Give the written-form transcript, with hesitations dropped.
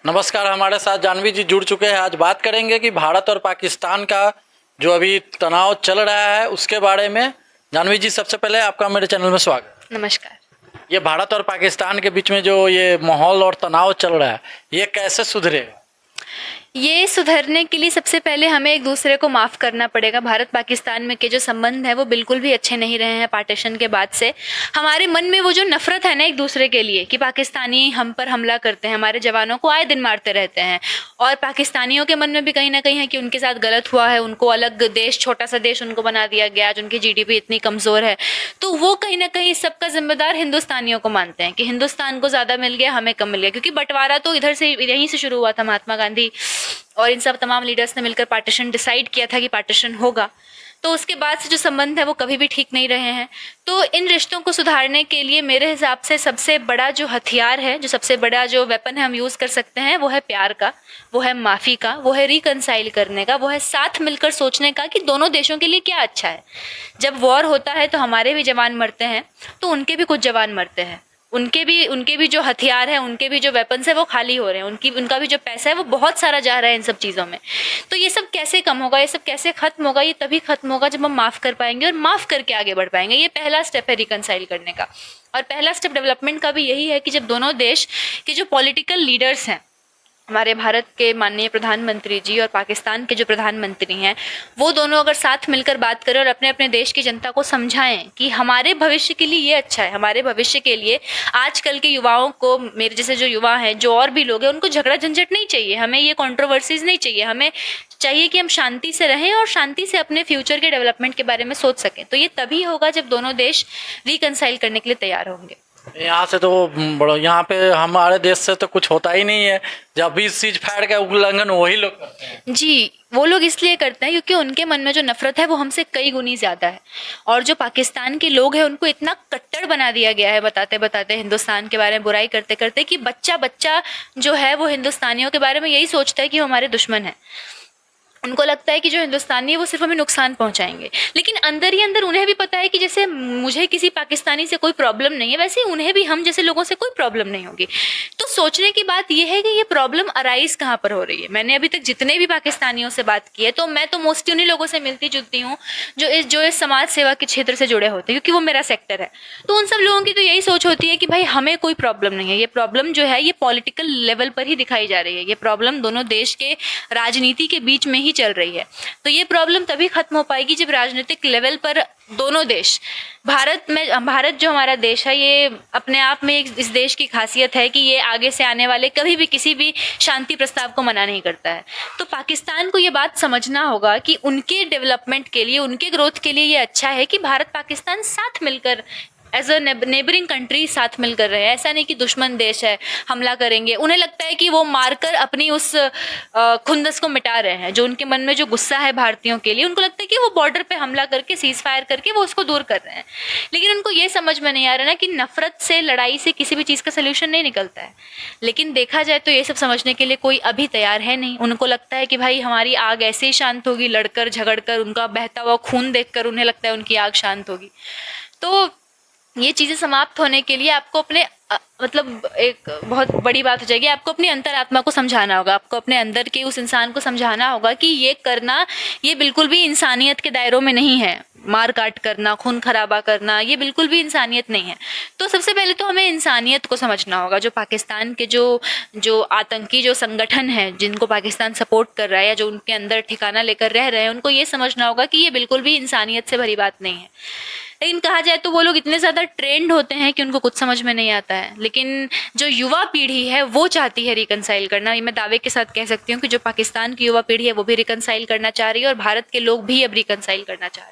नमस्कार, हमारे साथ जानवी जी जुड़ चुके हैं। आज बात करेंगे कि भारत और पाकिस्तान का जो अभी तनाव चल रहा है उसके बारे में। जानवी जी, सबसे पहले आपका मेरे चैनल में स्वागत। नमस्कार। ये भारत और पाकिस्तान के बीच में जो ये माहौल और तनाव चल रहा है, ये कैसे सुधरेगा? ये सुधरने के लिए सबसे पहले हमें एक दूसरे को माफ़ करना पड़ेगा। भारत पाकिस्तान में के जो संबंध है वो बिल्कुल भी अच्छे नहीं रहे हैं पार्टीशन के बाद से। हमारे मन में वो जो नफ़रत है ना एक दूसरे के लिए कि पाकिस्तानी हम पर हमला करते हैं, हमारे जवानों को आए दिन मारते रहते हैं, और पाकिस्तानियों के मन में भी कहीं ना कहीं है कि उनके साथ गलत हुआ है, उनको अलग देश, छोटा सा देश उनको बना दिया गया, आज उनकी GDP इतनी कमज़ोर है। तो वो कहीं ना कहीं सबका जिम्मेदार हिंदुस्तानियों को मानते हैं कि हिंदुस्तान को ज़्यादा मिल गया, हमें कम मिल गया। क्योंकि बंटवारा तो इधर से, यहीं से शुरू हुआ था। महात्मा गांधी और इन सब तमाम लीडर्स ने मिलकर पार्टीशन डिसाइड किया था कि पार्टीशन होगा। तो उसके बाद से जो संबंध है वो कभी भी ठीक नहीं रहे हैं। तो इन रिश्तों को सुधारने के लिए मेरे हिसाब से सबसे बड़ा जो हथियार है, जो सबसे बड़ा जो वेपन है हम यूज़ कर सकते हैं, वो है प्यार का, वो है माफ़ी का, वो है रिकनसाइल करने का, वो है साथ मिलकर सोचने का कि दोनों देशों के लिए क्या अच्छा है। जब वॉर होता है तो हमारे भी जवान मरते हैं, तो उनके भी कुछ जवान मरते हैं, उनके भी जो हथियार है, उनके भी जो वेपन्स है वो खाली हो रहे हैं, उनका भी जो पैसा है वो बहुत सारा जा रहा है इन सब चीज़ों में। तो ये सब कैसे कम होगा, ये सब कैसे खत्म होगा? ये तभी खत्म होगा जब हम माफ़ कर पाएंगे और माफ़ करके आगे बढ़ पाएंगे। ये पहला स्टेप है रिकनसाइल करने का। और पहला स्टेप डेवलपमेंट का भी यही है कि जब दोनों देश के जो पॉलिटिकल लीडर्स हैं, हमारे भारत के माननीय प्रधानमंत्री जी और पाकिस्तान के जो प्रधानमंत्री हैं, वो दोनों अगर साथ मिलकर बात करें और अपने अपने देश की जनता को समझाएं कि हमारे भविष्य के लिए ये अच्छा है, हमारे भविष्य के लिए आजकल के युवाओं को, मेरे जैसे जो युवा हैं, जो और भी लोग हैं, उनको झगड़ा झंझट नहीं चाहिए, हमें ये कंट्रोवर्सीज नहीं चाहिए, हमें चाहिए कि हम शांति से रहें और शांति से अपने फ्यूचर के डेवलपमेंट के बारे में सोच सकें। तो ये तभी होगा जब दोनों देश रिकनसाइल करने के लिए तैयार होंगे। यहाँ से तो बड़ो, यहाँ पे हमारे देश से तो कुछ होता ही नहीं है। जब भी सीज फायर का उल्लंघन वही लोग करते हैं। जी, वो लोग इसलिए करते हैं क्योंकि उनके मन में जो नफरत है वो हमसे कई गुनी ज़्यादा है। और जो पाकिस्तान के लोग हैं उनको इतना कट्टर बना दिया गया है, बताते बताते, हिंदुस्तान के बारे में बुराई करते करते, कि बच्चा बच्चा जो है वो हिंदुस्तानियों के बारे में यही सोचता है कि वो हमारे दुश्मन है। उनको लगता है कि जो हिंदुस्तानी है वो सिर्फ हमें नुकसान पहुंचाएंगे। लेकिन अंदर ही अंदर उन्हें भी पता है कि जैसे मुझे किसी पाकिस्तानी से कोई प्रॉब्लम नहीं है, वैसे ही उन्हें भी हम जैसे लोगों से कोई प्रॉब्लम नहीं होगी। तो सोचने की बात यह है कि ये प्रॉब्लम अराइज कहाँ पर हो रही है। मैंने अभी तक जितने भी पाकिस्तानियों से बात की है, तो मैं तो मोस्टली उन्हीं लोगों से मिलती जुलती हूँ जो इस समाज सेवा के क्षेत्र से जुड़े होते हैं, क्योंकि वो मेरा सेक्टर है। तो उन सब लोगों की तो यही सोच होती है कि भाई हमें कोई प्रॉब्लम नहीं है। ये प्रॉब्लम जो है ये पॉलिटिकल लेवल पर ही दिखाई जा रही है। ये प्रॉब्लम दोनों देश के राजनीति के बीच में ही चल रही है। तो ये प्रॉब्लम तभी खत्म हो पाएगी जब राजनीतिक लेवल पर दोनों देश, भारत जो हमारा देश है, ये अपने आप में इस देश की खासियत है कि ये आगे से आने वाले कभी भी किसी भी शांति प्रस्ताव को मना नहीं करता है। तो पाकिस्तान को ये बात समझना होगा कि उनके डेवलपमेंट के लिए, उनके ग्रोथ के लिए ये अच्छा है कि भारत पाकिस्तान साथ मिलकर एज अ नेबरिंग कंट्री साथ मिलकर रहे हैं। ऐसा नहीं कि दुश्मन देश है, हमला करेंगे। उन्हें लगता है कि वो मारकर अपनी उस खुंदस को मिटा रहे हैं। जो उनके मन में जो गुस्सा है भारतीयों के लिए, उनको लगता है कि वो बॉर्डर पे हमला करके, सीज फायर करके वो उसको दूर कर रहे हैं। लेकिन उनको ये समझ में नहीं आ रहा ना कि नफरत से, लड़ाई से किसी भी चीज़ का सोल्यूशन नहीं निकलता है। लेकिन देखा जाए तो ये सब समझने के लिए कोई अभी तैयार है नहीं। उनको लगता है कि भाई हमारी आग ऐसे ही शांत होगी, लड़कर झगड़कर, उनका बहता हुआ खून देखकर उन्हें लगता है उनकी आग शांत होगी। तो ये चीज़ें समाप्त होने के लिए आपको अपने मतलब एक बहुत बड़ी बात हो जाएगी, आपको अपनी अंतरात्मा को समझाना होगा, आपको अपने अंदर के उस इंसान को समझाना होगा कि ये करना, ये बिल्कुल भी इंसानियत के दायरों में नहीं है। मार काट करना, खून खराबा करना, ये बिल्कुल भी इंसानियत नहीं है। तो सबसे पहले तो हमें इंसानियत को समझना होगा। जो पाकिस्तान के जो आतंकी जो संगठन है, जिनको पाकिस्तान सपोर्ट कर रहा है या जो उनके अंदर ठिकाना लेकर रह रहे हैं, उनको ये समझना होगा कि ये बिल्कुल भी इंसानियत से भरी बात नहीं है। लेकिन कहा जाए तो वो लोग इतने ज़्यादा ट्रेंड होते हैं कि उनको कुछ समझ में नहीं आता है। लेकिन जो युवा पीढ़ी है वो चाहती है रिकनसाइल करना। ये मैं दावे के साथ कह सकती हूँ कि जो पाकिस्तान की युवा पीढ़ी है वो भी रिकनसाइल करना चाह रही है और भारत के लोग भी अब रिकनसाइल करना चाह रहे हैं।